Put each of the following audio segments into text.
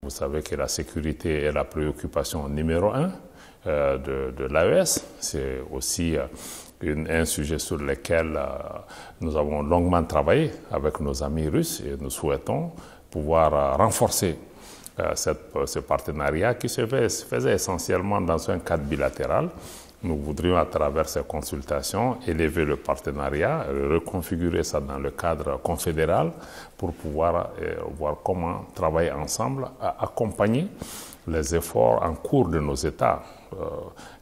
Vous savez que la sécurité est la préoccupation numéro 1 de l'AES. C'est aussi un sujet sur lequel nous avons longuement travaillé avec nos amis russes et nous souhaitons pouvoir renforcer ce partenariat qui se faisait essentiellement dans un cadre bilatéral. Nous voudrions, à travers ces consultations, élever le partenariat, reconfigurer ça dans le cadre confédéral pour pouvoir voir comment travailler ensemble, à accompagner les efforts en cours de nos États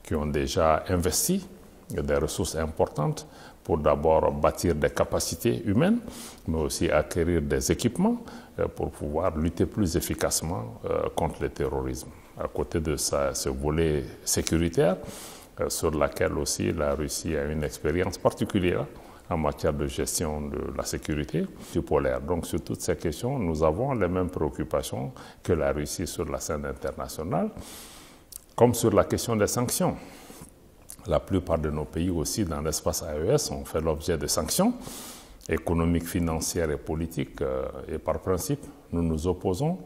qui ont déjà investi des ressources importantes pour d'abord bâtir des capacités humaines, mais aussi acquérir des équipements pour pouvoir lutter plus efficacement contre le terrorisme. À côté de ça, ce volet sécuritaire, sur laquelle aussi la Russie a une expérience particulière en matière de gestion de la sécurité polaire. Donc sur toutes ces questions, nous avons les mêmes préoccupations que la Russie sur la scène internationale, comme sur la question des sanctions. La plupart de nos pays aussi dans l'espace AES ont fait l'objet de sanctions économiques, financières et politiques. Et par principe, nous nous opposons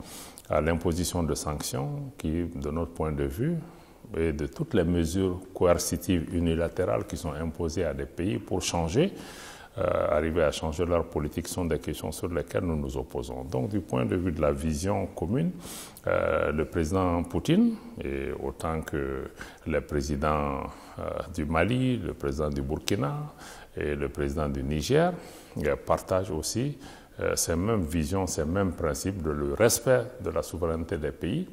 à l'imposition de sanctions qui, de notre point de vue, et de toutes les mesures coercitives unilatérales qui sont imposées à des pays pour changer, arriver à changer leur politique, sont des questions sur lesquelles nous nous opposons. Donc du point de vue de la vision commune, le président Poutine, et autant que les présidents du Mali, le président du Burkina et le président du Niger, partagent aussi ces mêmes visions, ces mêmes principes de le respect de la souveraineté des pays,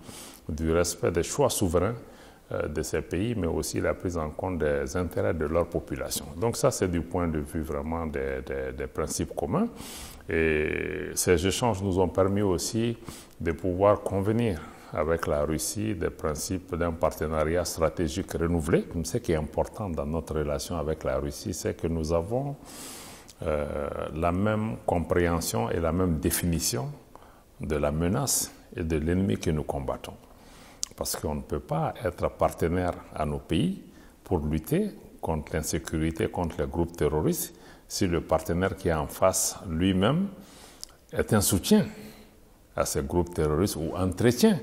du respect des choix souverains de ces pays, mais aussi la prise en compte des intérêts de leur population. Donc ça, c'est du point de vue vraiment des principes communs. Et ces échanges nous ont permis aussi de pouvoir convenir avec la Russie des principes d'un partenariat stratégique renouvelé. Ce qui est important dans notre relation avec la Russie, c'est que nous avons la même compréhension et la même définition de la menace et de l'ennemi que nous combattons. Parce qu'on ne peut pas être partenaire à nos pays pour lutter contre l'insécurité, contre les groupes terroristes, si le partenaire qui est en face lui-même est un soutien à ces groupes terroristes ou entretient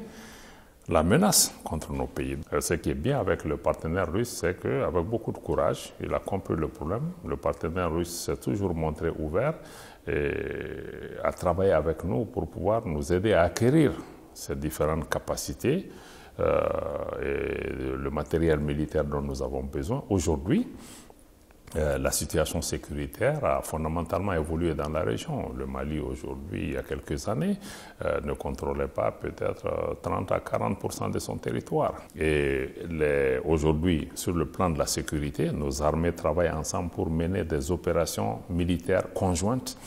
la menace contre nos pays. Ce qui est bien avec le partenaire russe, c'est qu'avec beaucoup de courage, il a compris le problème. Le partenaire russe s'est toujours montré ouvert et a travaillé avec nous pour pouvoir nous aider à acquérir ces différentes capacités et le matériel militaire dont nous avons besoin. Aujourd'hui, la situation sécuritaire a fondamentalement évolué dans la région. Le Mali, aujourd'hui, il y a quelques années, ne contrôlait pas peut-être 30 à 40% de son territoire. Et aujourd'hui, sur le plan de la sécurité, nos armées travaillent ensemble pour mener des opérations militaires conjointes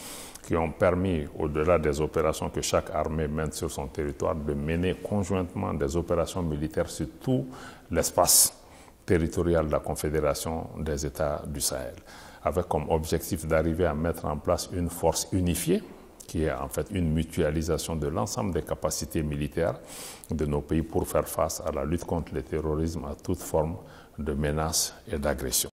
qui ont permis, au-delà des opérations que chaque armée mène sur son territoire, de mener conjointement des opérations militaires sur tout l'espace territorial de la Confédération des États du Sahel, avec comme objectif d'arriver à mettre en place une force unifiée, qui est en fait une mutualisation de l'ensemble des capacités militaires de nos pays pour faire face à la lutte contre le terrorisme, à toute forme de menace et d'agression.